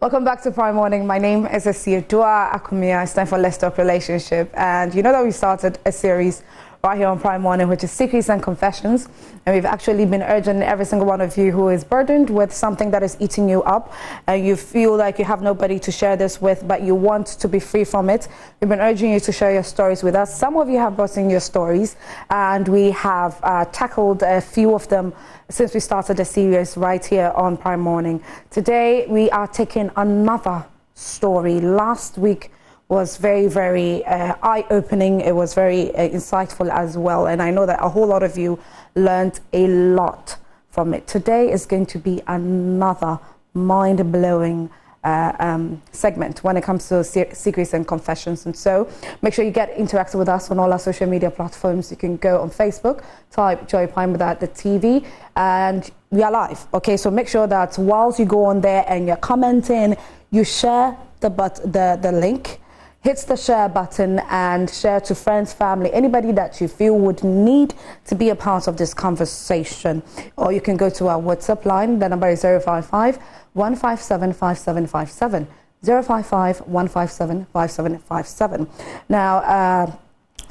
Welcome back to Prime Morning. My name is Dua Akumia. It's time for Let's Talk Relationship. And you know that we started a series right here on Prime Morning, which is Secrets and Confessions. And we've actually been urging every single one of you who is burdened with something that is eating you up, and you feel like you have nobody to share this with, but you want to be free from it. We've been urging you to share your stories with us. Some of you have brought in your stories, and we have tackled a few of them since we started the series right here on Prime Morning. Today, we are taking another story. Last week was very eye-opening. It was very insightful as well, and I know that a whole lot of you learned a lot from it. Today is going to be another mind-blowing segment when it comes to secrets and confessions. And so make sure you get interactive with us on all our social media platforms. You can go on Facebook, type Joy Prime without the TV, and we are live. Okay, so make sure that whilst you go on there and you're commenting, you share the link. Hit the share button and share to friends, family, anybody that you feel would need to be a part of this conversation. Or you can go to our WhatsApp line. The number is 055 157 5757. 055 157 5757. Now,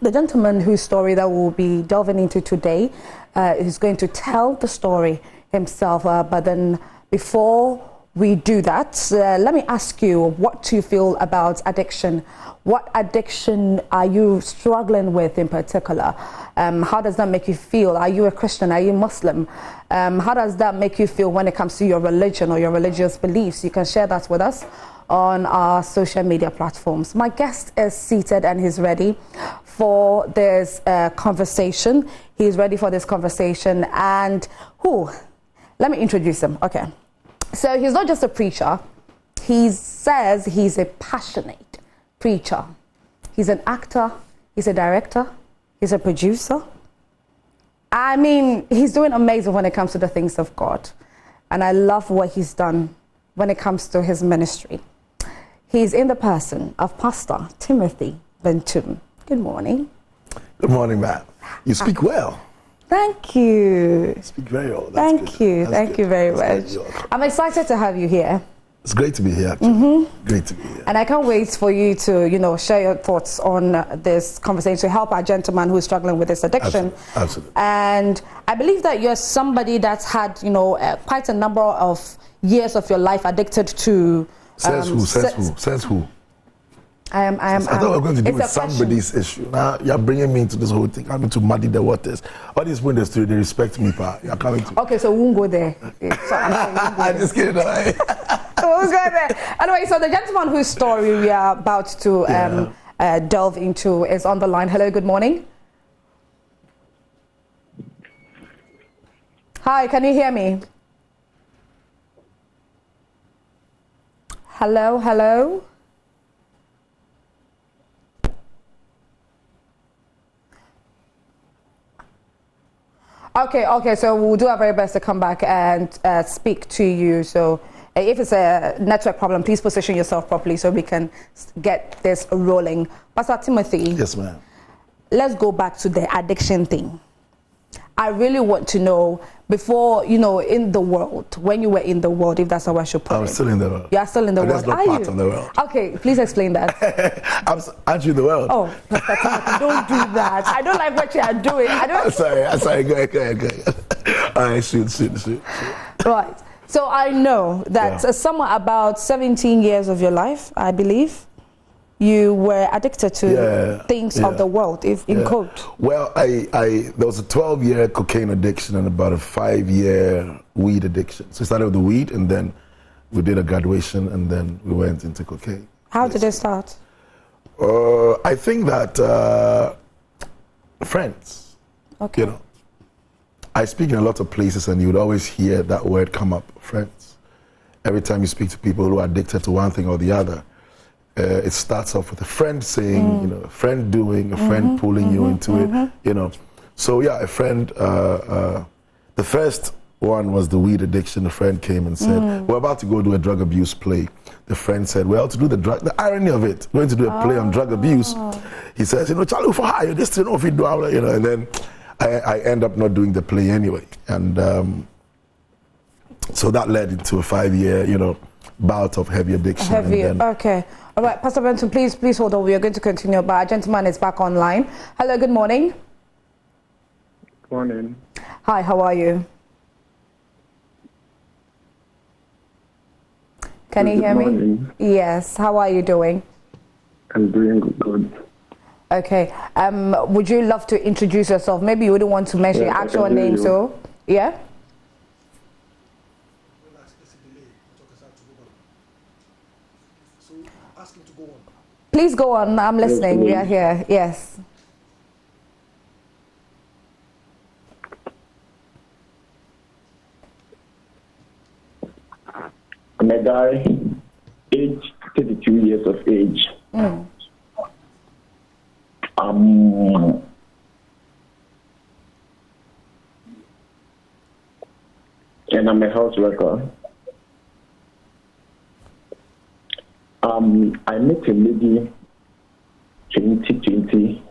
the gentleman whose story that we'll be delving into today is going to tell the story himself. But then before we do that, let me ask you, what do you feel about addiction? What addiction are you struggling with in particular? How does that make you feel? Are you a Christian? Are you Muslim? How does that make you feel when it comes to your religion or your religious beliefs? You can share that with us on our social media platforms. My guest is seated and he's ready for this conversation. He's ready for this conversation. And let me introduce him. Okay. So he's not just a preacher. He says he's a passionate preacher. He's an actor. He's a director. He's a producer. I mean, he's doing amazing when it comes to the things of God. And I love what he's done when it comes to his ministry. He's in the person of Pastor Timothy Bentum. Good morning. Good morning, ma'am. You speak well. Thank you. You speak very well. Thank you. Thank you very much. I'm excited to have you here. It's great to be here, actually. Great to be here. And I can't wait for you to, share your thoughts on this conversation to help our gentleman who is struggling with this addiction. Absolutely. And I believe that you're somebody that's had, quite a number of years of your life addicted to... Says who? I thought we were going to do with somebody's issue. Now you're bringing me into this whole thing. I'm going to muddy the waters. All these people in the street, they respect me, pa. You're coming to. Okay, so we won't go there. I'm just kidding. Right? We'll go there. Anyway, so the gentleman whose story we are about to delve into is on the line. Hello, good morning. Hi, can you hear me? Hello? Okay, so we'll do our very best to come back and speak to you. So if it's a network problem, please position yourself properly so we can get this rolling. Pastor Timothy. Yes, ma'am. Let's go back to the addiction thing. I really want to know, before, in the world, when you were in the world, if that's how I should put it. I'm still in the world. You are still in the world. That's not part of the world. Okay, please explain that. Aren't you the world? Oh, Pastor Timothy, don't do that. I don't like what you are doing. I'm sorry. Go ahead. All right, shoot. Right. So I know that somewhere about 17 years of your life, I believe, you were addicted to things of the world, if in quote. Well, there was a 12-year cocaine addiction and about a 5-year weed addiction. So we started with the weed, and then we did a graduation, and then we went into cocaine. How did it start? I think that friends. Okay. I speak in a lot of places, and you would always hear that word come up, friends. Every time you speak to people who are addicted to one thing or the other, it starts off with a friend saying, a friend doing, a friend pulling you into it, So a friend, the first one was the weed addiction. A friend came and said, we're about to go do a drug abuse play. The friend said, well, to do the irony of it, going to do a play on drug abuse. He says, Charlie, for hire, this to know if you do, and then I end up not doing the play anyway. And so that led into a 5-year, bout of heavy addiction. Heavy. And then, Okay. All right, Pastor Benson, please hold on. We are going to continue, but our gentleman is back online. Hello, good morning. Morning. Hi, how are you? Can you hear me? Yes. How are you doing? I'm doing good. Okay. Would you love to introduce yourself? Maybe you wouldn't want to mention your actual name, so yeah. Please go on. I'm listening. We are here. Yes. I'm a guy, age 32 years of age. And I'm a house worker. I met a lady 2020.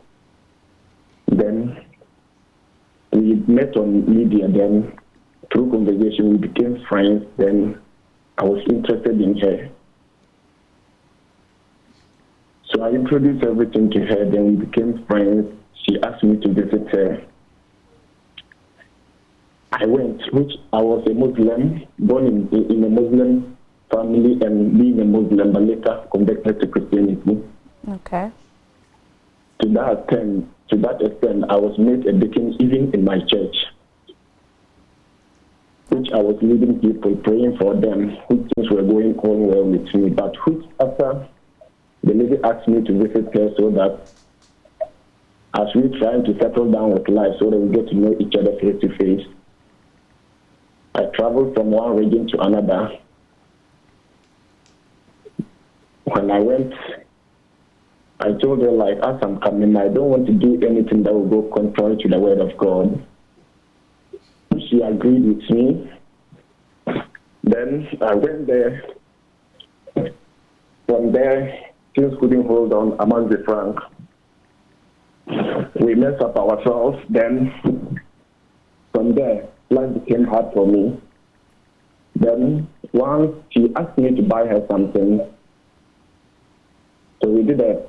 Then we met on media. Then through conversation we became friends. Then I was interested in her. So I introduced everything to her. Then we became friends. She asked me to visit her. I went, which I was a Muslim, born in a Muslim family and being a Muslim, but later converted to Christianity. Okay. To that extent, I was made a deacon even in my church, which I was leading people, praying for them, which things were going on well with me. But which after the lady asked me to visit her so that as we trying to settle down with life so that we get to know each other face to face, I traveled from one region to another. When I went, I told her, like, as I'm coming, I don't want to do anything that will go contrary to the word of God. She agreed with me. Then I went there. From there, things couldn't hold on, I must be frank. We messed up ourselves. Then from there, life became hard for me. Then once she asked me to buy her something, so we did a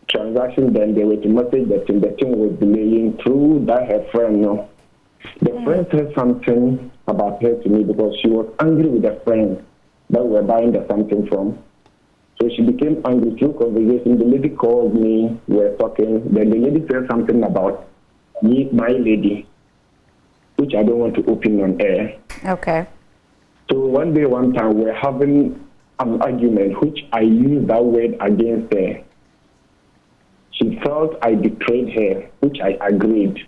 transaction. Then they were to message that the thing was delaying through that her friend. No, the friend said something about her to me because she was angry with a friend that we were buying the something from. So she became angry through conversation. The lady called me, we were talking. Then the lady said something about me, my lady, which I don't want to open on air. Okay. So one day, one time, we're having an argument, which I used that word against her. She felt I betrayed her, which I agreed.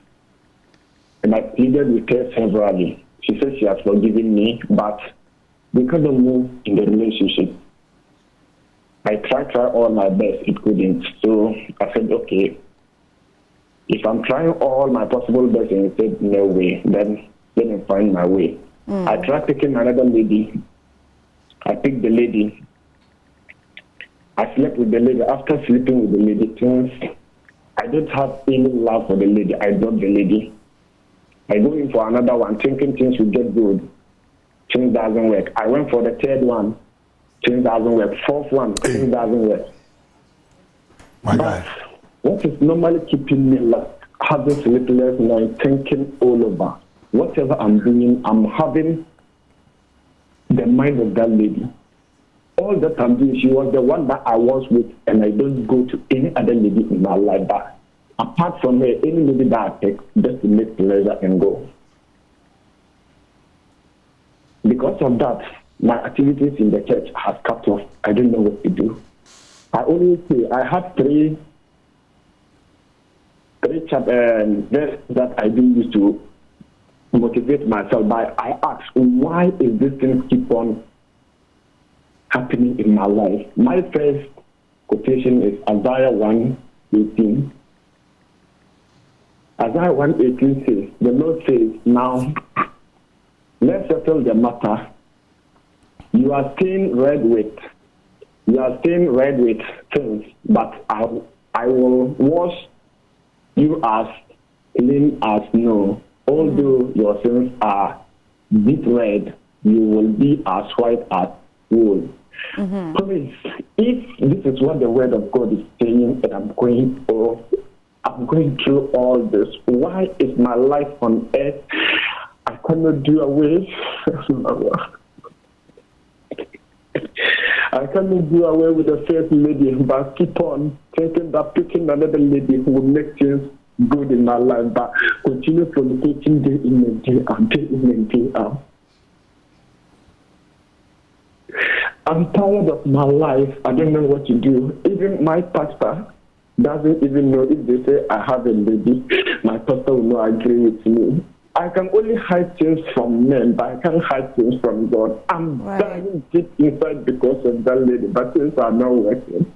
And I pleaded with her severally. She said she has forgiven me, but we couldn't move in the relationship. I tried all my best, it couldn't. So I said, okay, if I'm trying all my possible best and it said no way, then let me find my way. I tried picking another lady. I picked the lady. I slept with the lady. After sleeping with the lady, since I don't have any love for the lady, I dropped the lady. I go in for another one, thinking things will get good. Things doesn't work. I went for the third one. Things doesn't work. Fourth one, things doesn't work. My guy. What is normally keeping me like having sleepless night, thinking all over? Whatever I'm doing, I'm having the mind of that lady. All that I'm doing, she was the one that I was with, and I don't go to any other lady in my life. But apart from her, any lady that I take, just to make pleasure and go. Because of that, my activities in the church has cut off. I don't know what to do. I always say I have three verses that I do use to motivate myself. But I ask, why is this thing keep on happening in my life? My first quotation is Isaiah 1:18. Isaiah 1:18 says, the Lord says, now let's settle the matter. You are stained red with things, but I will wash you as clean as snow. Although your sins are deep red, you will be as white as wool. Please, if this is what the word of God is saying, and I'm going through all this, why is my life on earth? I cannot do away. I cannot do away with the first lady, but keep on thinking that picking another lady who will make things good in my life, but continue fornicating day in and day out, day in and day out. I'm tired of my life. I don't know what to do. Even my pastor doesn't even know if they say I have a lady. My pastor will not agree with me. I can only hide things from men, but I can't hide things from God. I'm dying deep inside because of that lady, but things are not working.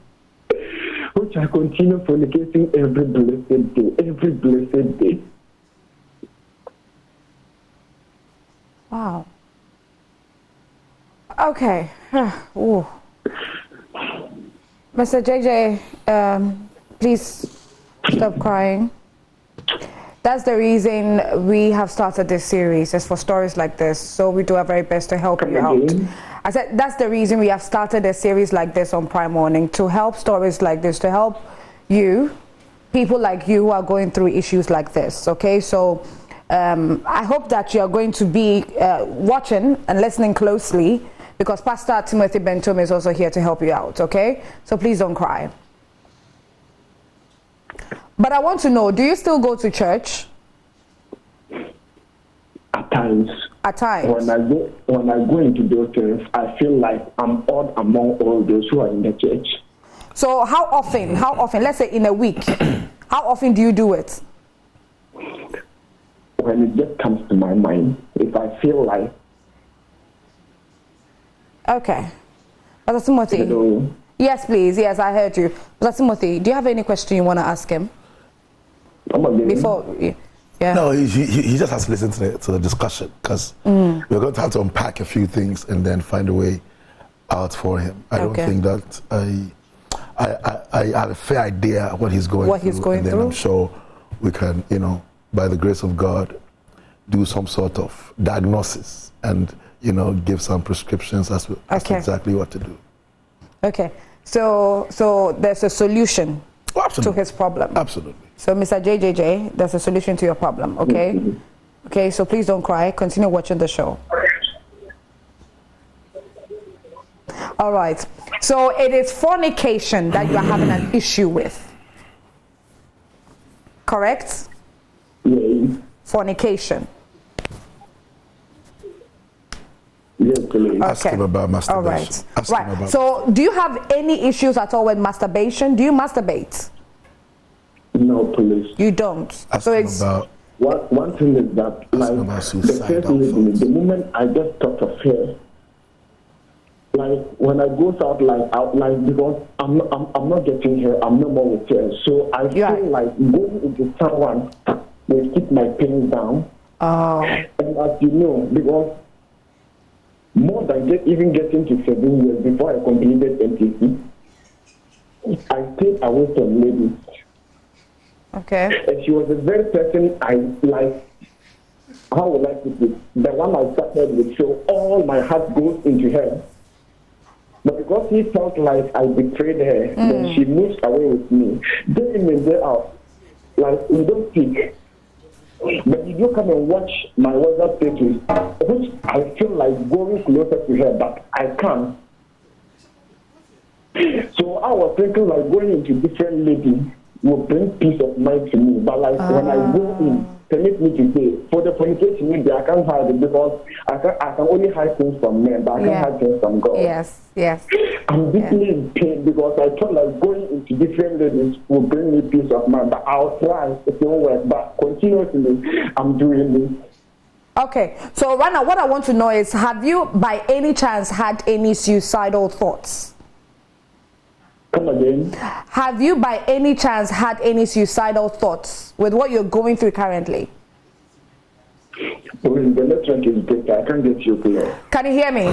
Which I continue fornicating every blessed day. Wow. Okay. Ooh. Mr. JJ, please stop crying. That's the reason we have started this series, is for stories like this. So we do our very best to help you out. I said that's the reason we have started a series like this on Prime Morning, to help stories like this, to help you, people like you who are going through issues like this. Okay, so I hope that you are going to be watching and listening closely, because Pastor Timothy Bentum is also here to help you out. Okay, so please don't cry. But I want to know, do you still go to church? At times. At times. When I go into those things, I feel like I'm odd among all those who are in the church. So how often, let's say in a week, how often do you do it? When it just comes to my mind, if I feel like. Okay. Brother Timothy. Hello. Yes, please. Yes, I heard you. Brother Timothy, do you have any question you want to ask him? Before, yeah. No, he just has to listen to the discussion, because we're going to have to unpack a few things and then find a way out for him. I don't think that I have a fair idea of what he's going through. And then I'm sure we can, by the grace of God, do some sort of diagnosis and, give some prescriptions as to exactly what to do. Okay. So there's a solution to his problem. Absolutely. So Mr. JJJ, there's a solution to your problem, okay? Mm-hmm. Okay, so please don't cry. Continue watching the show. All right. So it is fornication that you are having an issue with. Correct? Yes. Fornication. Yes, please. Ask him about masturbation. All right. Ask him about. So do you have any issues at all with masturbation? Do you masturbate? No, please. You don't. Ask so him it's about. One thing is that, like, the first lady, the moment I just thought of her, like, when I go out, because I'm not getting her, I'm no more with her. So I feel like going into someone will keep my pain down. Oh. And as you know, because more than even getting to 7 years before I completed NTC, I stayed away from ladies. Okay. And she was the very person I like. How would I put it? The one I started with, so all my heart goes into her. But because he felt like I betrayed her, then she moves away with me. Day in and day out, like, we don't speak. But you do come and watch my WhatsApp status, which I feel like going closer to her, but I can't. So I was thinking like going into different ladies will bring peace of mind to me. But like when I go in, permit me to say, for the fornication maybe I can't hide it, because I can only hide things from men, but I can't hide things from God. Yes. I'm deeply in pain because I thought like going into different ladies will bring me peace of mind. But I'll try, it won't work. But continuously, I'm doing this. Okay, so Rana, what I want to know is, have you by any chance had any suicidal thoughts? Come again? Have you by any chance had any suicidal thoughts with what you're going through currently? The network is great. I can't get you clear. Can you hear me?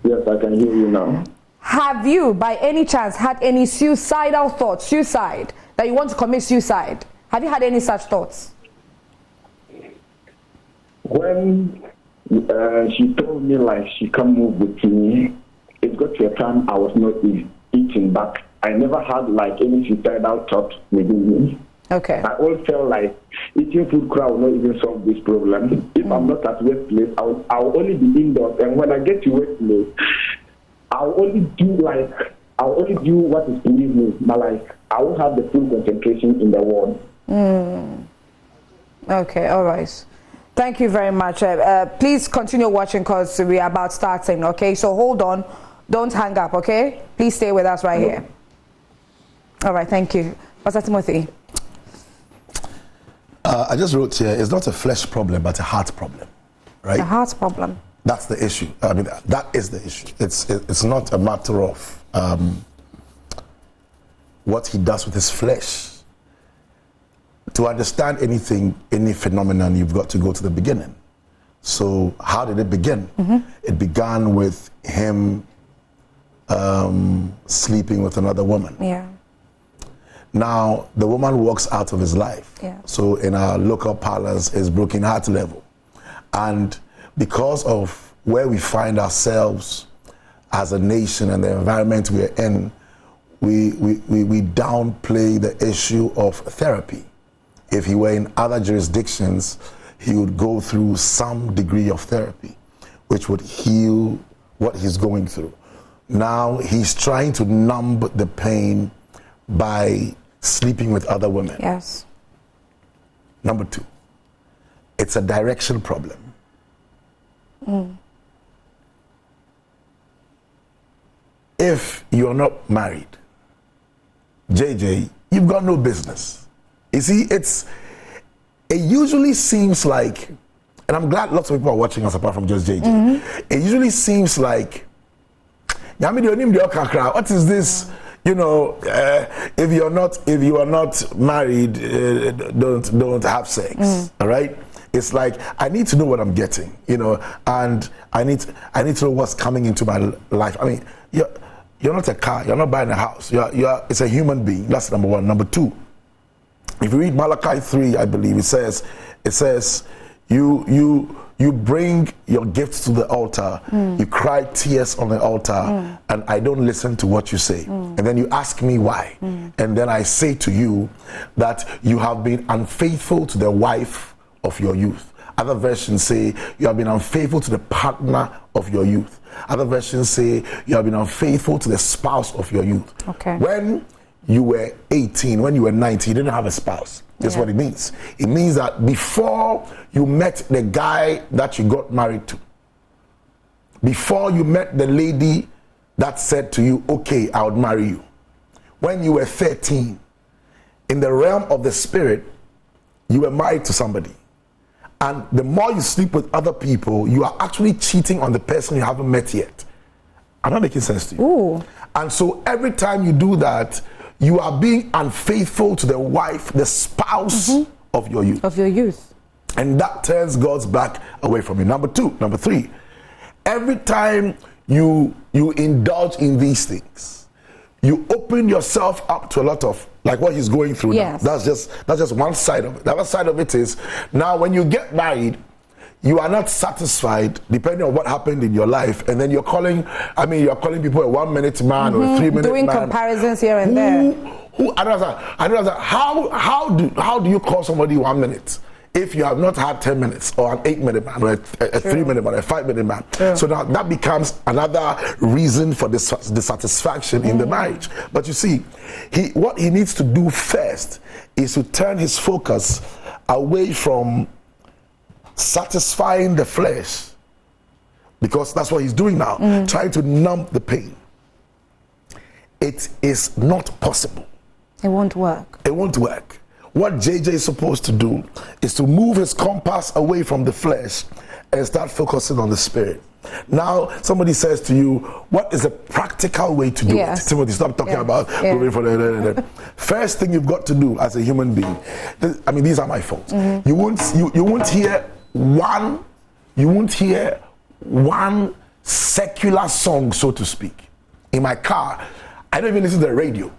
Yes, I can hear you now. Have you by any chance had any suicidal thoughts, suicide, that you want to commit suicide? Have you had any such thoughts? When She told me like she can't move with me. It got to a time I was not eating back. I never had like any suicidal thought within me. Okay. I always felt like eating food crowd will not even solve this problem. If I'm not at workplace, I'll only be indoors. And when I get to workplace, I'll only do what is pleasing me. But like I won't have the full concentration in the world. Okay, all right. Thank you very much. Please continue watching because we are about starting, okay? So hold on. Don't hang up, okay? Please stay with us right here. All right, thank you. Pastor Timothy. I just wrote here, it's not a flesh problem, but a heart problem, right? A heart problem. That's the issue. I mean, that is the issue. It's not a matter of what he does with his flesh. To understand anything, any phenomenon, you've got to go to the beginning. So how did it begin? It began with him sleeping with another woman. Yeah. Now, the woman walks out of his life. Yeah. So in our local parlance, it's broken heart level. And because of where we find ourselves as a nation and the environment we're in, we downplay the issue of therapy. If he were in other jurisdictions, he would go through some degree of therapy, which would heal what he's going through. Now he's trying to numb the pain by sleeping with other women. Yes. Number two, it's a direction problem. If you're not married, JJ, you've got no business. You see, it usually seems like, and I'm glad lots of people are watching us apart from just JJ. It usually seems like, what is this? You know, if you are not married, don't have sex. All right. It's like I need to know what I'm getting, you know, and I need to know what's coming into my life. I mean, you're not a car. You're not buying a house. It's a human being. That's number one. Number two, if you read Malachi 3, I believe it says you bring your gifts to the altar, you cry tears on the altar, and I don't listen to what you say. And then you ask me why. And then I say to you that you have been unfaithful to the wife of your youth. Other versions say you have been unfaithful to the partner of your youth. Other versions say you have been unfaithful to the spouse of your youth. Okay. When you were 18, when you were 19, you didn't have a spouse. That's what it means. It means that before you met the guy that you got married to, before you met the lady that said to you, okay, I would marry you, when you were 13, in the realm of the spirit, you were married to somebody. And the more you sleep with other people, you are actually cheating on the person you haven't met yet. I'm not making sense to you. Ooh. And so every time you do that, you are being unfaithful to the wife, the spouse of your youth. Of your youth. And that turns God's back away from you. Number three, every time you indulge in these things, you open yourself up to a lot of, like what he's going through now. That's just one side of it. The other side of it is, now when you get married, you are not satisfied depending on what happened in your life, and then you're calling people a 1 minute man or a 3 minute man. Doing comparisons here and there. I don't know. How do you call somebody 1 minute if you have not had 10 minutes or an 8 minute man or a 3 minute man or a 5 minute man? True. So now that becomes another reason for dissatisfaction in the marriage. But you see, what he needs to do first is to turn his focus away from satisfying the flesh, because that's what he's doing now, trying to numb the pain. It is not possible. It won't work. It won't work. What JJ is supposed to do is to move his compass away from the flesh and start focusing on the spirit. Now, somebody says to you, what is a practical way to do it? Timothy, stop talking about moving for the First thing you've got to do as a human being, these are my faults. You won't hear one secular song, so to speak. In my car, I don't even listen to the radio.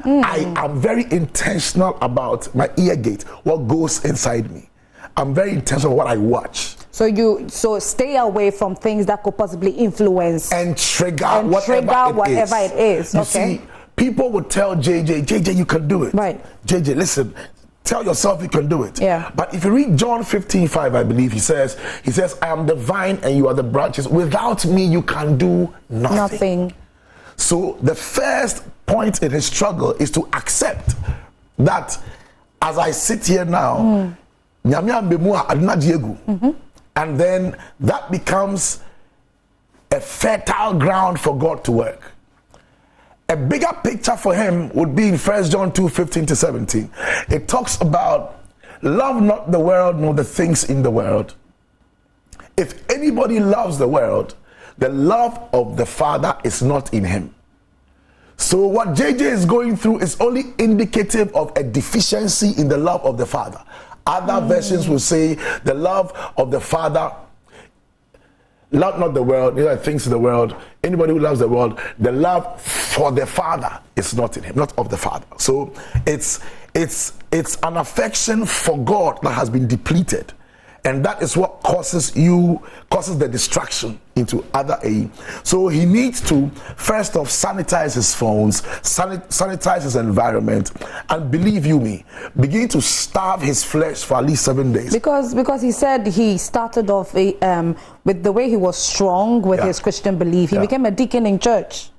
I am very intentional about my ear gate, what goes inside me. I'm very intentional what I watch. So stay away from things that could possibly influence and trigger whatever it is. You okay. see, people would tell JJ, you can do it. Right. JJ, listen. Tell yourself you can do it. Yeah. But if you read John 15:5, I believe he says, I am the vine and you are the branches. Without me, you can do nothing. So the first point in his struggle is to accept that as I sit here now, and then that becomes a fertile ground for God to work. A bigger picture for him would be in 1 John 2:15-17. It talks about love not the world nor the things in the world. If anybody loves the world, the love of the Father is not in him. So what JJ is going through is only indicative of a deficiency in the love of the Father. Other versions will say the love of the Father, love not the world, things in the world. Anybody who loves the world, the love for the Father is not in him, not of the Father. So it's an affection for God that has been depleted. And that is what causes the distraction into other aim. So he needs to first off sanitize his phones, sanitize his environment, and believe you me, begin to starve his flesh for at least 7 days. Because he said he started off with the way he was strong with his Christian belief. He became a deacon in church.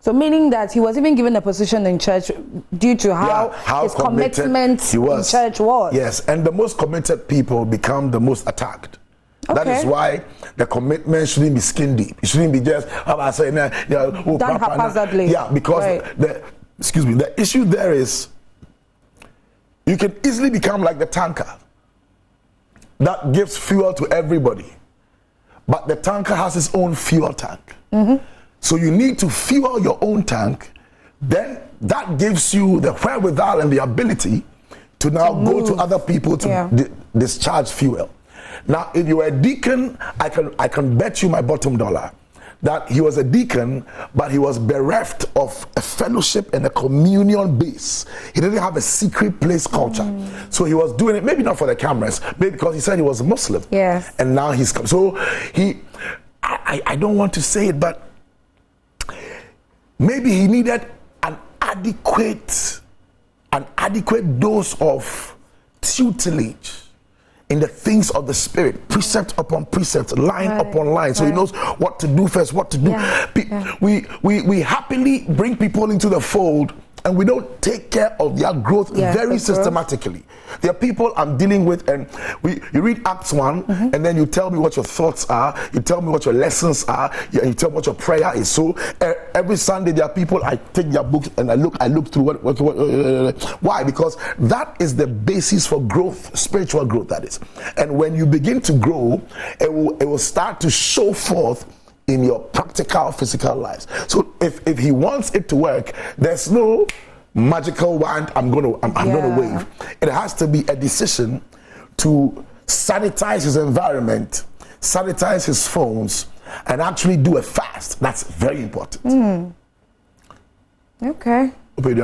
So meaning that he was even given a position in church due to how his commitment in church was. Yes, and the most committed people become the most attacked. Okay. That is why the commitment shouldn't be skin deep. It shouldn't be just done haphazardly. Yeah, because the issue there is you can easily become like the tanker that gives fuel to everybody, but the tanker has its own fuel tank. Mm-hmm. So you need to fuel your own tank, then that gives you the wherewithal and the ability to now go to other people to discharge fuel. Now, if you are a deacon, I can bet you my bottom dollar that he was a deacon, but he was bereft of a fellowship and a communion base. He didn't have a secret place culture. So he was doing it, maybe not for the cameras, maybe because he said he was a Muslim. Yes. And now he's come. So I don't want to say it, but maybe he needed an adequate dose of tutelage in the things of the Spirit, precept upon precept, line upon line, so he knows what to do first, what to do. We happily bring people into the fold, and we don't take care of their growth very systematically. There are people I'm dealing with, and you read Acts 1, and then you tell me what your thoughts are, you tell me what your lessons are, you tell me what your prayer is. So every Sunday there are people, I take their books and I look through why? Because that is the basis for growth, spiritual growth, that is. And when you begin to grow, it will start to show forth in your practical physical lives. So if he wants it to work, there's no magical wand I'm gonna wave. It has to be a decision to sanitize his environment, sanitize his phones, and actually do a fast. That's very important. Okay. Fast, you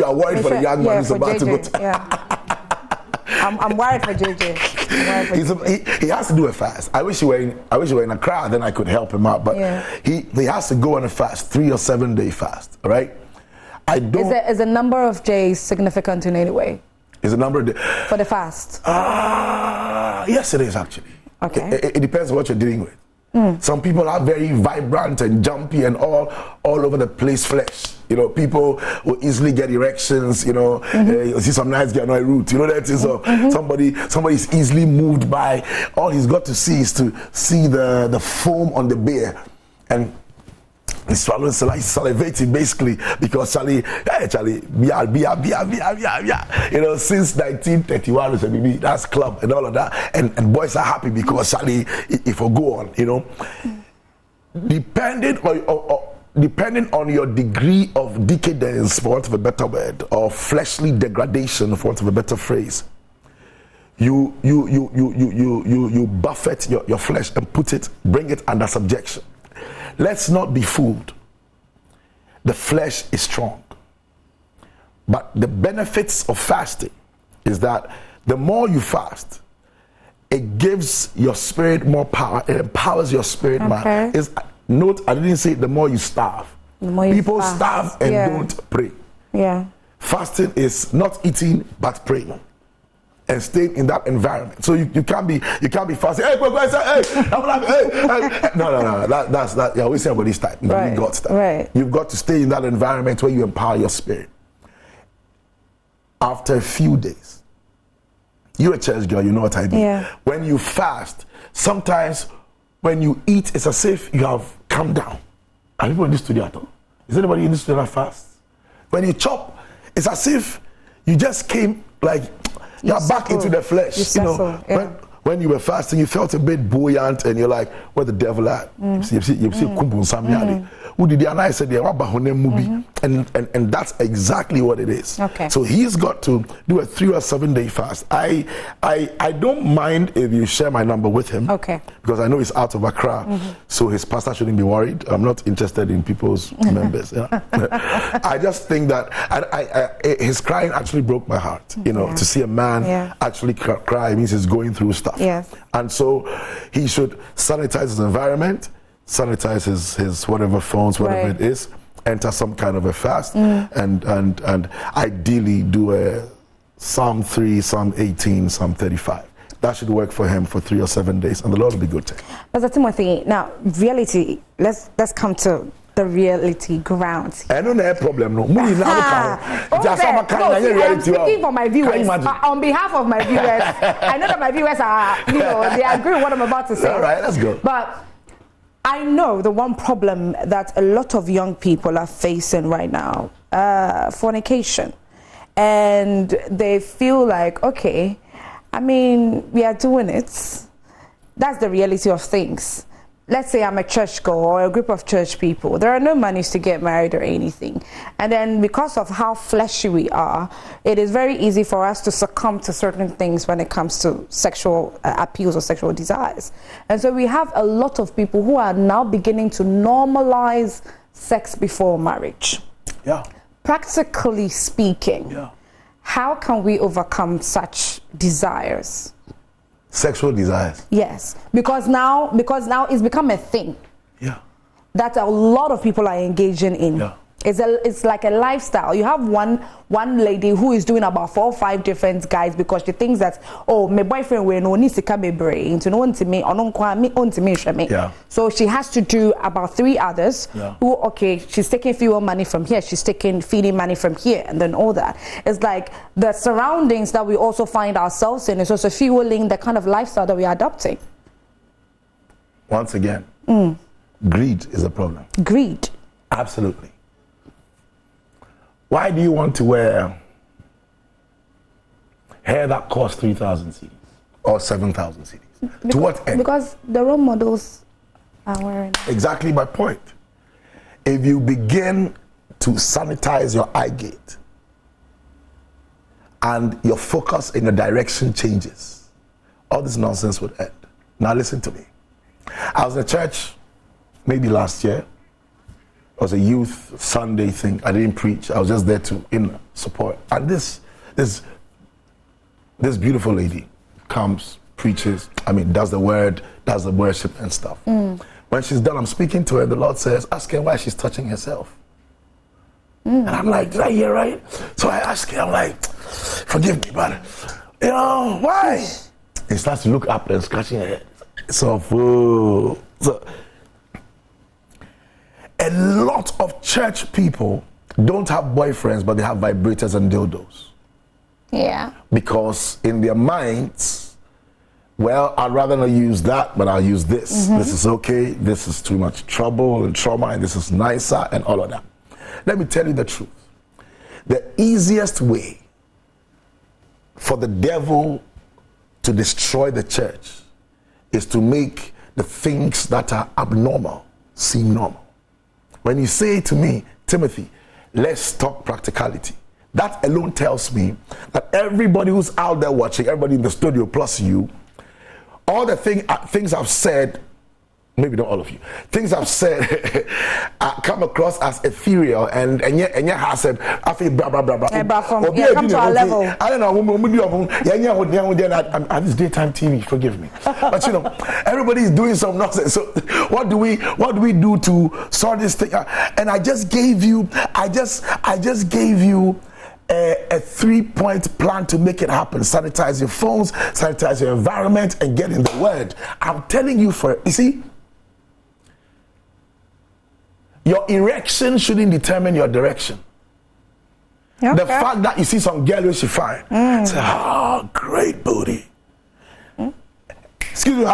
are worried for the young man who's about to go. I'm worried for JJ. He has to do a fast. I wish he were in a crowd, then I could help him out. But he has to go on a fast, 3 or 7 day fast. Right? Is the number of days significant in any way? Is the number for the fast? Yes, it is actually. Okay. It depends on what you're dealing with. Some people are very vibrant and jumpy and all over the place flesh. People will easily get erections. You see some nice guy on a route. That is somebody is easily moved by. All he's got to see is to see the foam on the beer, and he's swallowing, he's salivating basically because Charlie, since 1931, that's club and all of that, and boys are happy because Charlie, if we go on, depending on your degree of decadence, for want of a better word, or fleshly degradation, for want of a better phrase, you buffet your flesh and bring it under subjection. Let's not be fooled. The flesh is strong. But the benefits of fasting is that the more you fast, it gives your spirit more power. It empowers your spirit more. Note, I didn't say the more you starve. The more you People fast. starve and don't pray. Yeah. Fasting is not eating but praying and staying in that environment. So you can't be fasting. Hey, no. That's you're wasting everybody's time. Right. God's time. Right. You've got to stay in that environment where you empower your spirit. After a few days, you're a church girl, you know what I mean. Yeah. When you fast, sometimes when you eat, it's as if you have come down. Are people in this studio at all? Is anybody in this studio that fasts? When you chop, it's as if you just came, like, you're back into the flesh. You settle, yeah. When you were fasting, you felt a bit buoyant and you're like, where the devil at? You see, who did and I said, and that's exactly what it is. Okay. So he's got to do a 3 or 7 day fast. I don't mind if you share my number with him. Okay. Because I know he's out of Accra, so his pastor shouldn't be worried. I'm not interested in people's members. Yeah? I just think that his crying actually broke my heart. To see a man actually cry means he's going through stuff. Yes. And so he should sanitize his environment, sanitize his whatever phones, whatever it is, enter some kind of a fast, and ideally do a Psalm 3, Psalm 18, Psalm 35. That should work for him for 3 or 7 days, and the Lord will be good to him. Pastor Timothy, now reality. Let's come to the reality ground. I don't have problem. No, I'm speaking for my viewers. On behalf of my viewers, I know that my viewers are, they agree with what I'm about to say. All right, let's go. But I know the one problem that a lot of young people are facing right now, fornication. And they feel like, okay, I mean, we are doing it. That's the reality of things. Let's say I'm a church girl or a group of church people. There are no monies to get married or anything. And then because of how fleshy we are, it is very easy for us to succumb to certain things when it comes to sexual appeals or sexual desires. And so we have a lot of people who are now beginning to normalize sex before marriage. Yeah. Practically speaking, how can we overcome such desires? Sexual desires. Yes, because now it's become a thing. Yeah. That a lot of people are engaging in. Yeah. It's like a lifestyle. You have one lady who is doing about 4 or 5 different guys because she thinks that, oh, my boyfriend will no need to come brain to know to me or no to me. Yeah. So she has to do about 3 others who, okay, she's taking fuel money from here, she's taking feeding money from here, and then all that. It's like the surroundings that we also find ourselves in is also fueling the kind of lifestyle that we are adopting. Once again, greed is a problem. Greed. Absolutely. Why do you want to wear hair that costs 3,000 cedis or 7,000 cedis? To what end? Because the role models are wearing. Exactly my point. If you begin to sanitize your eye gate and your focus in the direction changes, all this nonsense would end. Now listen to me. I was in a church maybe last year. It was a youth Sunday thing. I didn't preach. I was just there to support. And this beautiful lady comes, preaches, does the word, does the worship and stuff. When she's done, I'm speaking to her. The Lord says, ask her why she's touching herself. And I'm like, did I hear right? So I ask her, I'm like, forgive me, but why? And starts to look up and scratching her head. So a lot of church people don't have boyfriends, but they have vibrators and dildos. Yeah. Because in their minds, well, I'd rather not use that, but I'll use this. This is okay. This is too much trouble and trauma, and this is nicer, and all of that. Let me tell you the truth. The easiest way for the devil to destroy the church is to make the things that are abnormal seem normal. When you say to me, Timothy, let's talk practicality, that alone tells me that everybody who's out there watching, everybody in the studio plus you, all the things I've said maybe not all of you, things I've said come across as ethereal and yet has said I feel blah blah blah blah. Come to our level. I don't know. At this daytime TV, forgive me, but you know, everybody is doing some nonsense. So what do we do to sort this thing out? And I just gave you a 3-point plan to make it happen. Sanitize your phones, sanitize your environment, and get in the word. I'm telling you, you see, your erection shouldn't determine your direction. Okay. The fact that you see some girl who she fine, say, oh, great booty. Excuse me,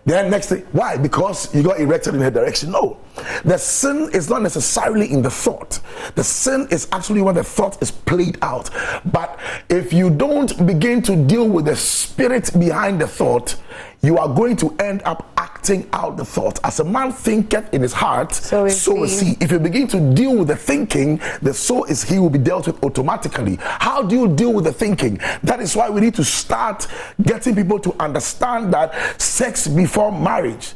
then next thing, why? Because you got erected in her direction? No. The sin is not necessarily in the thought. The sin is actually when the thought is played out. But if you don't begin to deal with the spirit behind the thought, you are going to end up acting out the thought. As a man thinketh in his heart, so is he. If you begin to deal with the thinking, the so is he will be dealt with automatically. How do you deal with the thinking? That is why we need to start getting people to understand that sex before marriage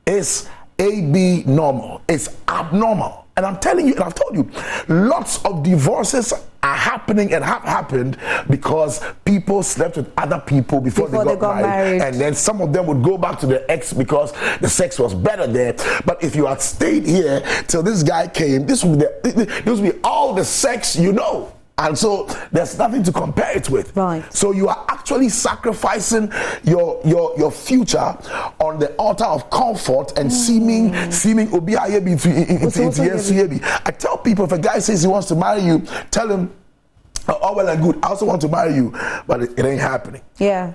is normal. It's abnormal. And I'm telling you, and I've told you, lots of divorces are happening and have happened because people slept with other people before they got married. And then some of them would go back to their ex because the sex was better there. But if you had stayed here till this guy came, this would be all the sex you know. And so there's nothing to compare it with. Right. So you are actually sacrificing your future on the altar of comfort and seeming I tell people, if a guy says he wants to marry you, tell him, oh well and good, I also want to marry you, but it ain't happening. Yeah.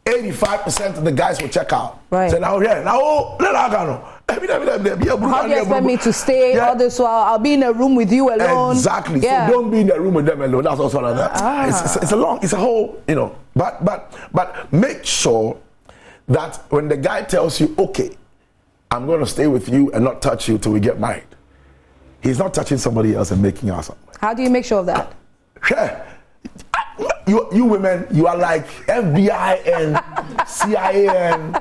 85% of the guys will check out. Right. Say, how do you expect me to stay all this while? I'll be in a room with you alone. Exactly. Yeah. So don't be in the room with them alone. That's also like that. It's a whole, you know. But make sure that when the guy tells you, okay, I'm going to stay with you and not touch you till we get married, he's not touching somebody else and making out something. How do you make sure of that? Yeah. You women, you are like FBI and CIA and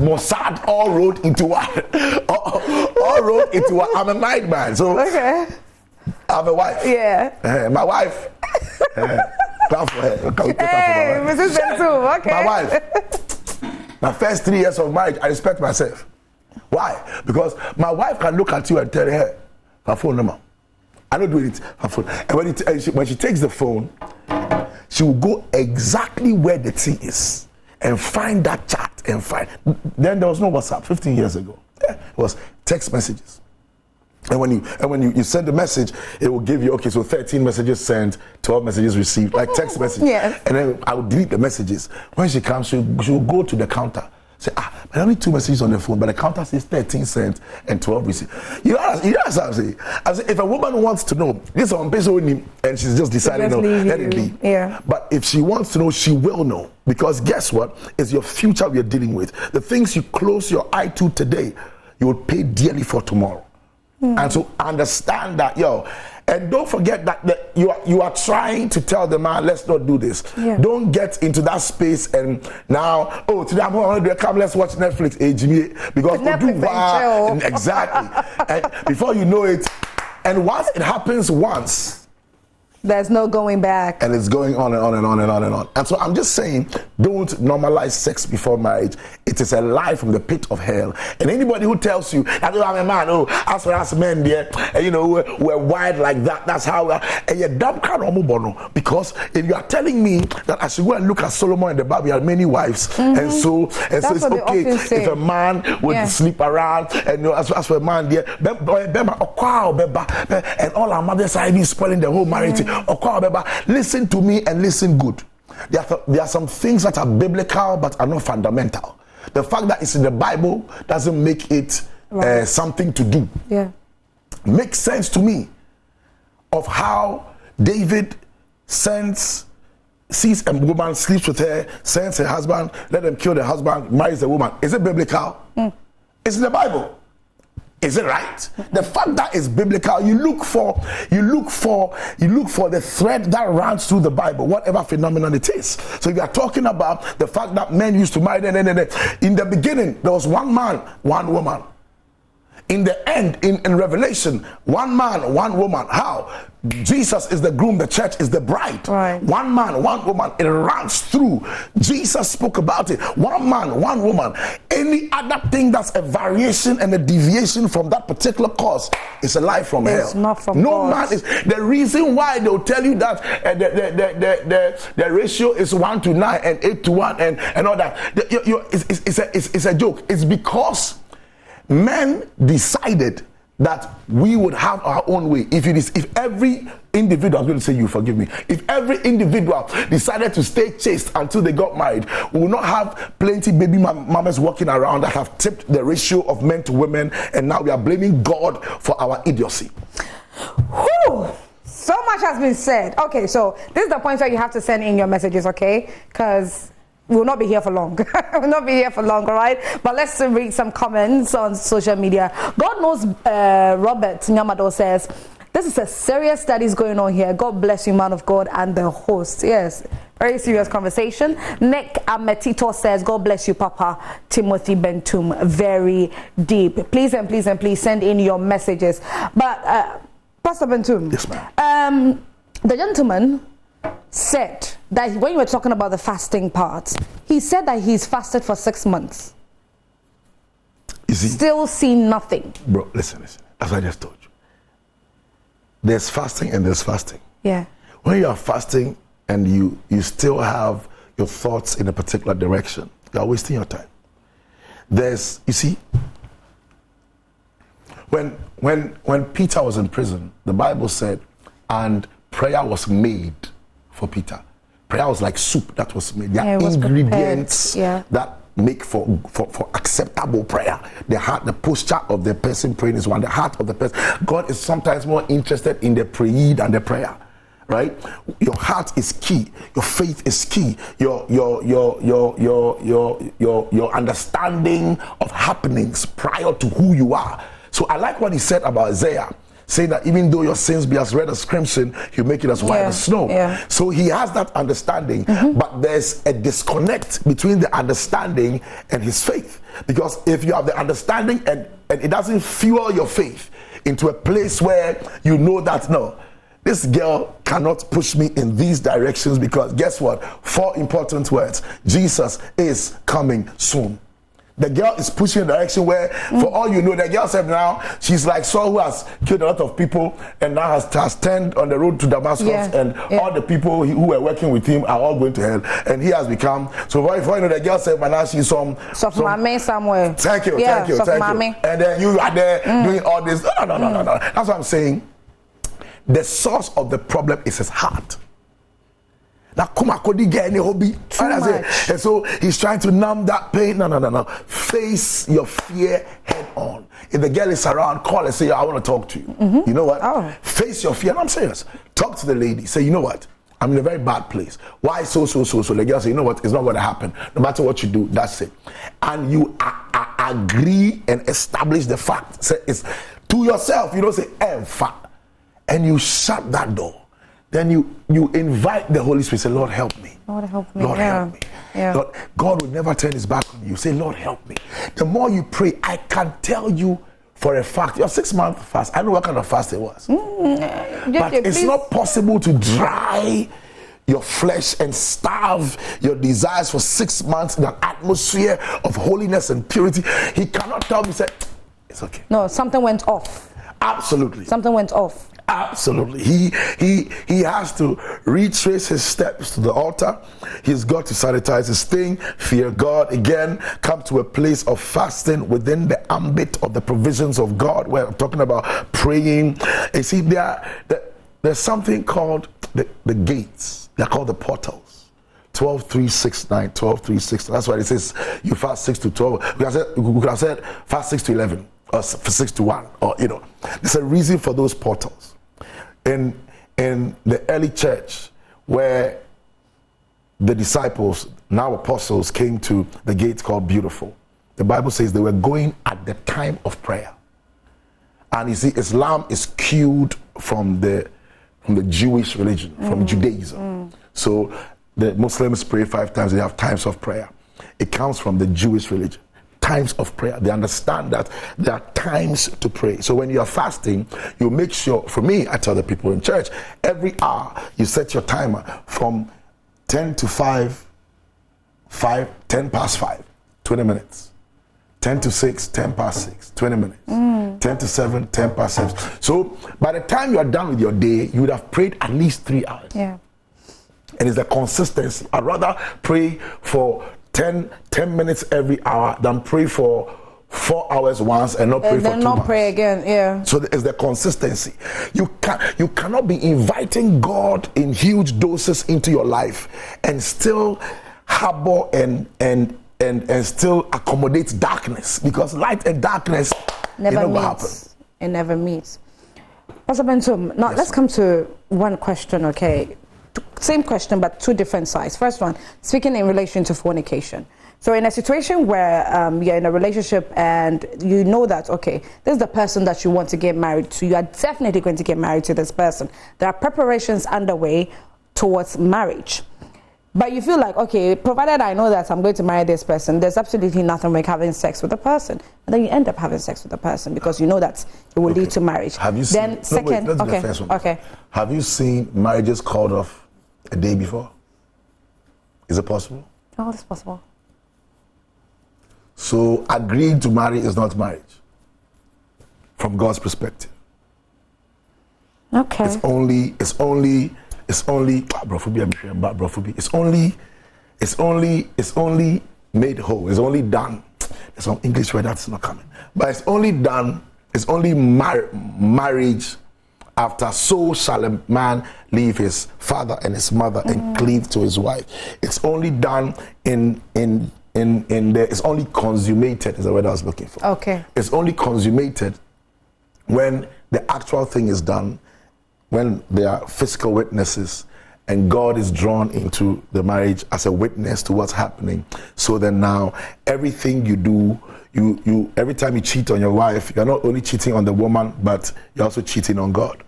Mossad all rolled into one. I'm a married man, so okay. I'm a wife. Yeah. My wife. Clap for her. Hey, Mrs. Bentu, okay. My wife. My first 3 years of marriage, I respect myself. Why? Because my wife can look at you and tell her phone number. I don't do it her phone. And when she takes the phone, she will go exactly where the thing is and find that chat and find. Then there was no WhatsApp 15 years ago. It was text messages. And when you send a message, it will give you, okay, so 13 messages sent, 12 messages received, like text messages. Yes. And then I will delete the messages. When she comes, she'll go to the counter. Say, but only 2 messages on the phone, but the counter says 13 sent and 12 received. You know what I'm saying? I say, if a woman wants to know, this is on person and she's just deciding, no, let it be. Yeah. But if she wants to know, she will know. Because guess what? It's your future we are dealing with. The things you close your eye to today, you will pay dearly for tomorrow. And so understand that, and don't forget that you are trying to tell the man, let's not do this. Yeah. Don't get into that space and now, today I'm going to come, let's watch Netflix, because exactly. And before you know it, and once it happens once, there's no going back. And it's going on and on and on and on and on. And so I'm just saying, don't normalize sex before marriage. It is a lie from the pit of hell. And anybody who tells you, I'm a man, as for us men there, we're wired like that, that's how we are. And you're dumb kind of bono. Because if you are telling me that I should go and look at Solomon in the Bible, he had many wives. And so it's okay if a man would sleep around, and as for a man there, and all our mothers are even spoiling the whole marriage. Listen to me and listen good. There are some things that are biblical but are not fundamental. The fact that it's in the Bible doesn't make it something to do. Yeah, makes sense to me of how David sees a woman, sleeps with her, sends her husband, let them kill the husband, marries the woman. Is it biblical? It's in the Bible. Is it right? The fact that it's biblical, you look for the thread that runs through the Bible, whatever phenomenon it is. So if you are talking about the fact that men used to marry, in the beginning there was one man, one woman. In the end, in Revelation, one man, one woman. How? Jesus is the groom, the church is the bride. Right. One man, one woman. It runs through. Jesus spoke about it. One man, one woman. Any other thing that's a variation and a deviation from that particular cause is a lie from hell. It's not from no God. man is. The reason why they'll tell you that the ratio is 1 to 9 and 8 to 1 and all that. It's a joke. It's because men decided that we would have our own way. If every individual, I'm going to say you forgive me, if every individual decided to stay chaste until they got married, we will not have plenty baby mamas walking around that have tipped the ratio of men to women, and now we are blaming God for our idiocy. Whew. So much has been said. Okay, so this is the point where you have to send in your messages, okay? Because we will not be here for long. We'll not be here for long, all right? But let's read some comments on social media. God knows Robert Nyamado says, this is a serious studies going on here. God bless you, man of God, and the host. Yes, very serious conversation. Nick Ametito says, God bless you, Papa Timothy Bentum. Very deep. Please and please and please send in your messages. But Pastor Bentum, yes, ma'am. The gentleman said that when you were talking about the fasting part, he said that he's fasted for 6 months. You see, still seen nothing. Bro, listen. As I just told you, there's fasting and there's fasting. Yeah. When you are fasting and you still have your thoughts in a particular direction, you are wasting your time. You see, when Peter was in prison, the Bible said, and prayer was made for Peter. Prayer was like soup that was made. There are ingredients that make for acceptable prayer. The posture of the person praying is one. The heart of the person. God is sometimes more interested in the prayer than the prayer, right? Your heart is key. Your faith is key. Your understanding of happenings prior to who you are. So I like what he said about Isaiah, saying that even though your sins be as red as crimson, you make it as white as snow. Yeah. So he has that understanding, but there's a disconnect between the understanding and his faith. Because if you have the understanding and it doesn't fuel your faith into a place where you know that, no, this girl cannot push me in these directions, because guess what? 4 important words. Jesus is coming soon. The girl is pushing in a direction where, for all you know, the girl said now, she's like Saul, who has killed a lot of people and now has turned on the road to Damascus, and all the people who were working with him are all going to hell. And he has become, so before you know, the girl said, but now she's some Mame somewhere. Thank you. And then you are there doing all this. No. That's what I'm saying. The source of the problem is his heart. And so he's trying to numb that pain. No. Face your fear head on. If the girl is around, call and say, I want to talk to you. You know what? Face your fear. And I'm serious. Talk to the lady. Say, you know what? I'm in a very bad place. Why so? The girl say, you know what? It's not going to happen. No matter what you do, that's it. And you agree and establish the fact. Say it's to yourself. You don't say, fact. And you shut that door. Then you invite the Holy Spirit. Say, Lord, help me. Lord, help me. Lord, help me. Yeah. Lord, God will never turn his back on you. Say, Lord, help me. The more you pray, I can tell you for a fact, your 6-month fast, I know what kind of fast it was. But it's not possible to dry your flesh and starve your desires for 6 months in an atmosphere of holiness and purity. He cannot tell me, say, it's okay. No, something went off. Absolutely. Something went off. Absolutely. He has to retrace his steps to the altar. He's got to sanitize his thing, fear God again, come to a place of fasting within the ambit of the provisions of God. We're talking about praying. You see, there's something called the gates. They're called the portals. 12, 3, 6, 9, 12, 3, 6. That's why it says you fast 6 to 12. We could have said fast 6 to 11 or 6 to 1, or there's a reason for those portals. In the early church, where the disciples, now apostles, came to the gate called Beautiful, the Bible says they were going at the time of prayer. And you see, Islam is cued from the Jewish religion, from Judaism. So the Muslims pray 5 times, they have times of prayer. It comes from the Jewish religion. Times of prayer. They understand that there are times to pray. So when you are fasting, you make sure, for me, I tell the people in church, every hour you set your timer from 10 to 5, 10 past 5, 20 minutes. 10 to 6, 10 past 6, 20 minutes. 10 to 7, 10 past 7. So by the time you are done with your day, you would have prayed at least 3 hours. Yeah. And it's the consistency. I'd rather pray for 10 minutes every hour than pray for 4 hours once and not pray for 2 months. Not pray again, yeah. So it's the consistency. You cannot be inviting God in huge doses into your life and still harbor and still accommodate darkness, because light and darkness never meets. Happen. It never meets. Pastor Bentum, now let's come to one question, okay? Same question, but 2 different sides. First one, speaking in relation to fornication. So in a situation where you're in a relationship and you know that, okay, this is the person that you want to get married to. You are definitely going to get married to this person. There are preparations underway towards marriage. But you feel like, okay, provided I know that I'm going to marry this person, there's absolutely nothing like having sex with the person. And then you end up having sex with the person because you know that it will lead to marriage. Have you seen, then second, let's do okay, the first one. Okay. Have you seen marriages called off a day before? Is it possible? Oh, it's possible. So agreeing to marry is not marriage from God's perspective. Okay. It's only it's only made whole. It's only done. There's some English word that's not coming. But it's only done, it's only marriage after so shall a man leave his father and his mother and cleave to his wife. It's only done in the, it's only consummated is the word I was looking for. Okay. It's only consummated when the actual thing is done, when there are physical witnesses and God is drawn into the marriage as a witness to what's happening. So then now everything you do, you every time you cheat on your wife, you're not only cheating on the woman, but you're also cheating on God.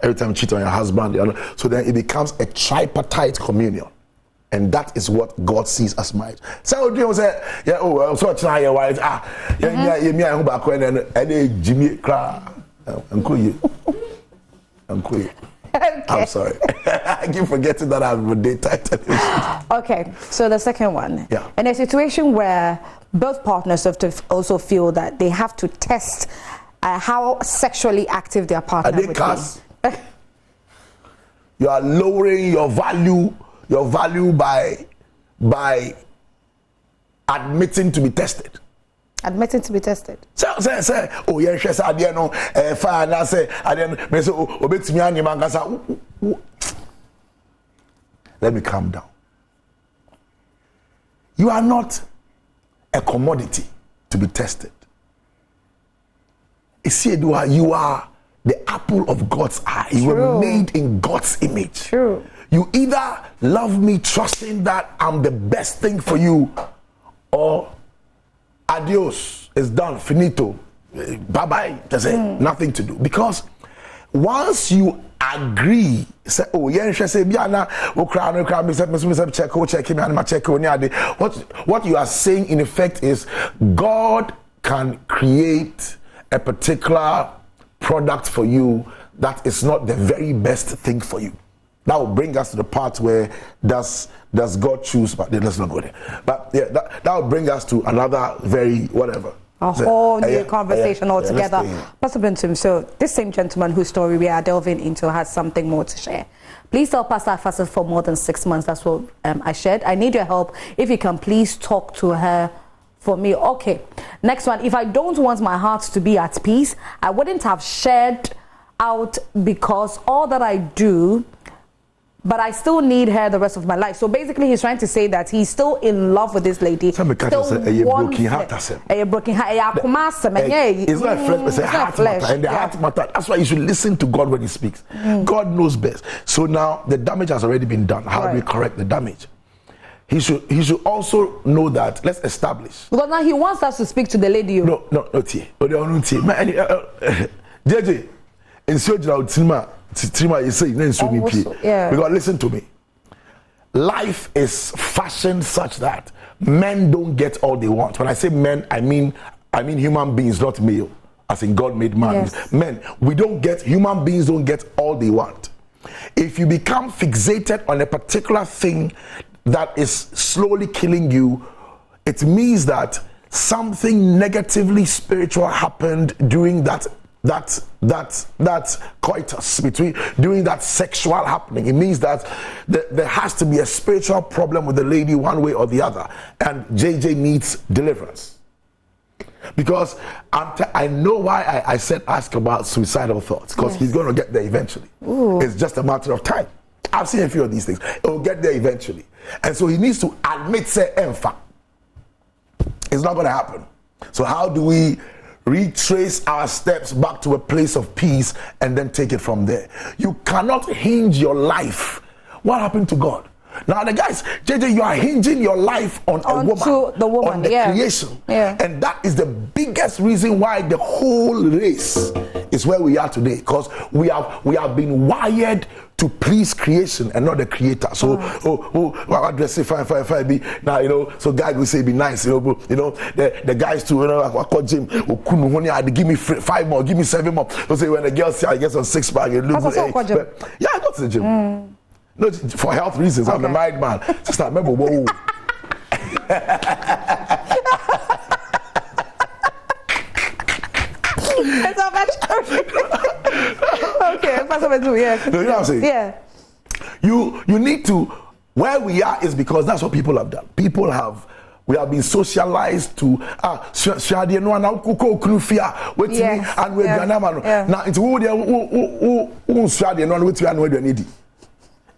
Every time you cheat on your husband, so then it becomes a tripartite communion. And that is what God sees as marriage. So you say, yeah, oh, so try your wife, Jimmy cry. Okay. I'm sorry. I keep forgetting that I'm a daytime television. Okay, so the second one. Yeah. In a situation where both partners have to also feel that they have to test how sexually active their partner would be. You are lowering your value by admitting to be tested. Admitting to be tested. Say, oh yeah, I didn't know. Fine, I say, I didn't. Me say, oh, bet me any man can say. Let me calm down. You are not a commodity to be tested. You are the apple of God's eye. You were made in God's image. True. You either love me trusting that I'm the best thing for you, or adios, it's done, finito, bye-bye, there's nothing to do. Because once you agree, say, oh, yeah, say, what you are saying in effect is God can create a particular product for you that is not the very best thing for you. That will bring us to the part where does God choose? But let's not go there. But yeah, that will bring us to another very whatever. A whole new conversation altogether. Pastor Bentum, so this same gentleman whose story we are delving into has something more to share. Please tell Pastor I fasted for more than 6 months. That's what I shared. I need your help. If you can please talk to her for me. Okay. Next one. If I don't want my heart to be at peace, I wouldn't have shared out because all that I do, but I still need her the rest of my life. So basically, he's trying to say that he's still in love with this lady. Broken heart. It's not flesh, it's a heart matter. And the heart matter, that's why you should listen to God when he speaks. God knows best. So now the damage has already been done. How do we correct the damage? He should also know that, let's establish. Because now he wants us to speak to the lady. No. JJ, in Sojra Tima, you say, because listen to me. Life is fashioned such that men don't get all they want. When I say men, I mean human beings, not male. As in God made man. Yes. Men, human beings don't get all they want. If you become fixated on a particular thing that is slowly killing you, it means that something negatively spiritual happened during that coitus, during that sexual happening. It means that there has to be a spiritual problem with the lady one way or the other, and JJ needs deliverance. Because I know why I said ask about suicidal thoughts, because he's going to get there eventually. Ooh. It's just a matter of time. I've seen a few of these things. It will get there eventually. And so he needs to admit, say, empha. It's not going to happen. So how do we retrace our steps back to a place of peace and then take it from there? You cannot hinge your life. What happened to God? Now the guys, JJ, you are hinging your life on a woman, on the creation. Yeah. And that is the biggest reason why the whole race is where we are today. Because we have been wired to please creation and not the creator. So I dress it fine be now, so guy will say be nice, the guys too, I call Jim, give me 5 more, give me 7 more. So say when the girl say I get some 6-pack, it looks good. Yeah, I go to the gym. No, for health reasons. Okay. I'm a married man. Sister, remember, whoa. Okay, Pastor, yeah. No, you know what I'm saying? Yeah. You need to, where we are is because that's what people have done. We have been socialized to now it's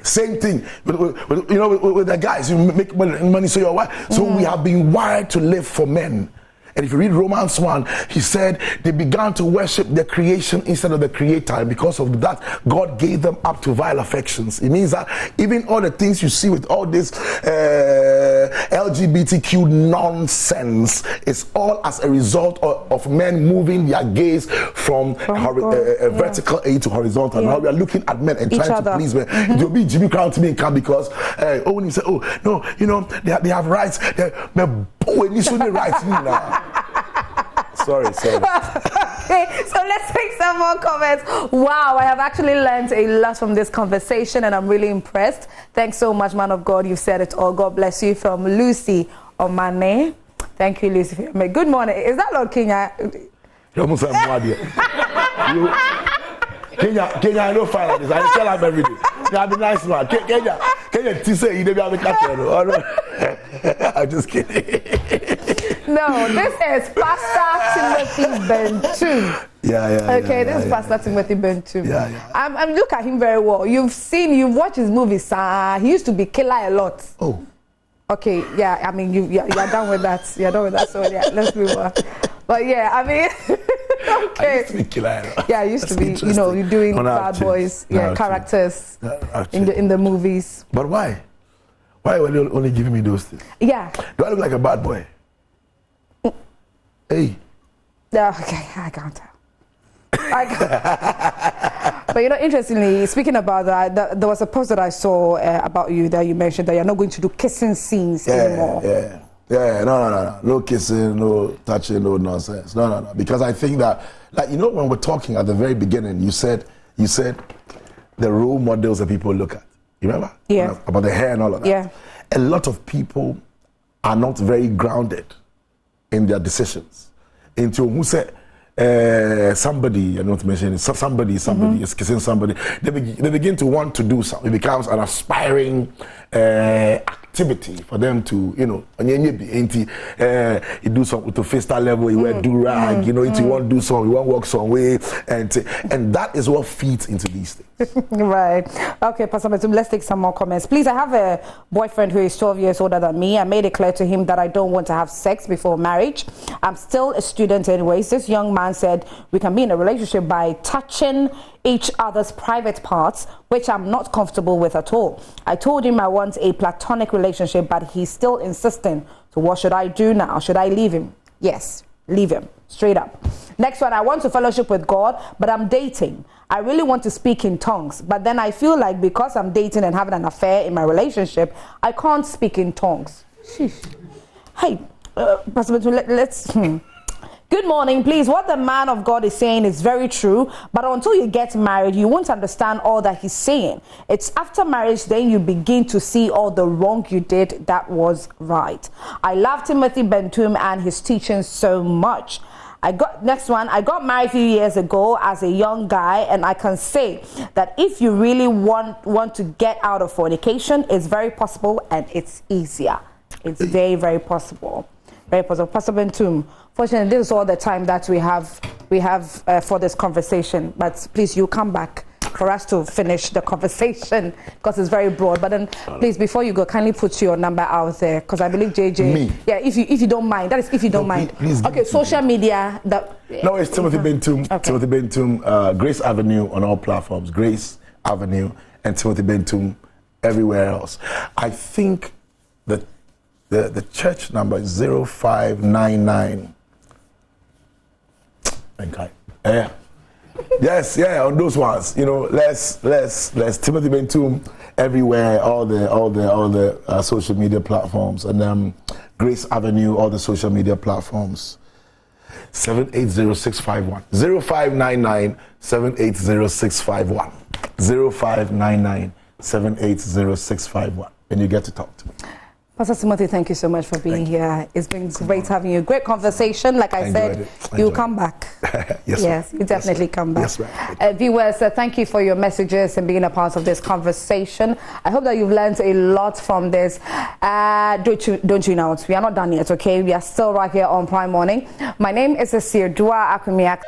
same thing with the guys, you make money so your wife. So we have been wired to live for men. And if you read Romans 1, he said they began to worship the creation instead of the creator. And because of that, God gave them up to vile affections. It means that even all the things you see with all this LGBTQ nonsense is all as a result of men moving their gaze from vertical A to horizontal. Now we are looking at men and trying to please men. It will be Jimmy Crown to me because when you say, they have rights. When you shouldn't rights now. Sorry. Okay, so let's take some more comments. Wow, I have actually learned a lot from this conversation and I'm really impressed. Thanks so much, man of God. You've said it all. God bless you. From Lucy Omane. Thank you, Lucy. Good morning. Is that Lord Kenya? You almost have Kenya, I don't find like this. I tell him every day. You have a nice man. Kenya, you say you never have a cat. I'm just kidding. No, this is Pastor Timothy Bentu. Okay, this is Pastor Timothy Bentu. Yeah. Look at him very well. You've watched his movies. He used to be killer a lot. Oh. Okay, yeah, I mean, you're done with that. You're done with that, so yeah, let's move on. But yeah, I mean, okay. I used to be killer. Yeah, I used to be, you're doing bad boys, characters in the movies. But why? Why were you only giving me those things? Yeah. Do I look like a bad boy? Hey. Okay, I can't tell. But interestingly, speaking about that, there was a post that I saw about you that you mentioned that you're not going to do kissing scenes anymore. Yeah, no kissing, no touching, no nonsense. No. Because I think that, when we're talking at the very beginning, you said the role models that people look at. You remember? Yeah. About the hair and all of that. Yeah. A lot of people are not very grounded in their decisions. Into who said somebody, I'm not mentioning somebody is kissing somebody. They begin to want to do something. It becomes an aspiring activity for them to, you do something to face that level. You wear do-rag, you want to do something, you want to walk some way, and that is what feeds into these things. Right. Okay, Pastor Matum, let's take some more comments. Please, I have a boyfriend who is 12 years older than me. I made it clear to him that I don't want to have sex before marriage. I'm still a student anyways. This young man said we can be in a relationship by touching each other's private parts, which I'm not comfortable with at all. I told him I want a platonic relationship, but he's still insisting. So what should I do now? Should I leave him? Yes. Leave him, straight up. Next one, I want to fellowship with God, but I'm dating. I really want to speak in tongues, but then I feel like because I'm dating and having an affair in my relationship, I can't speak in tongues. Sheesh. Hey, Pastor Bentu, let's... Good morning, please. What the man of God is saying is very true, but until you get married, you won't understand all that he's saying. It's after marriage, then you begin to see all the wrong you did that was right. I love Timothy Bentum and his teachings so much. Next one, I got married a few years ago as a young guy, and I can say that if you really want to get out of fornication, it's very possible and it's easier. It's very, very possible. Very possible. Pastor Bentum, fortunately, this is all the time that we have for this conversation. But please, you come back for us to finish the conversation because it's very broad. But then, please, before you go, kindly put your number out there because I believe JJ. Me. Yeah, if you don't mind. That is if you don't mind. Please okay, social media. No, it's Timothy Bentum. Okay. Timothy Bentum, Grace Avenue on all platforms. Grace Avenue and Timothy Bentum everywhere else. I think that the church number is 0599. Okay. Yes, on those ones. You know, let's Timothy Bentum everywhere, all the social media platforms, and Grace Avenue, all the social media platforms. 780651 0599 780651 0599 780651, and you get to talk to me. Pastor Timothy, thank you so much for being here. It's been great having you. Great conversation. Like I said, you'll come back. Yes, you definitely come back. Yes, right. Viewers, thank you for your messages and being a part of this conversation. I hope that you've learned a lot from this. Don't tune out. We are not done yet, okay? We are still right here on Prime Morning. My name is Asir Dua Akumiak.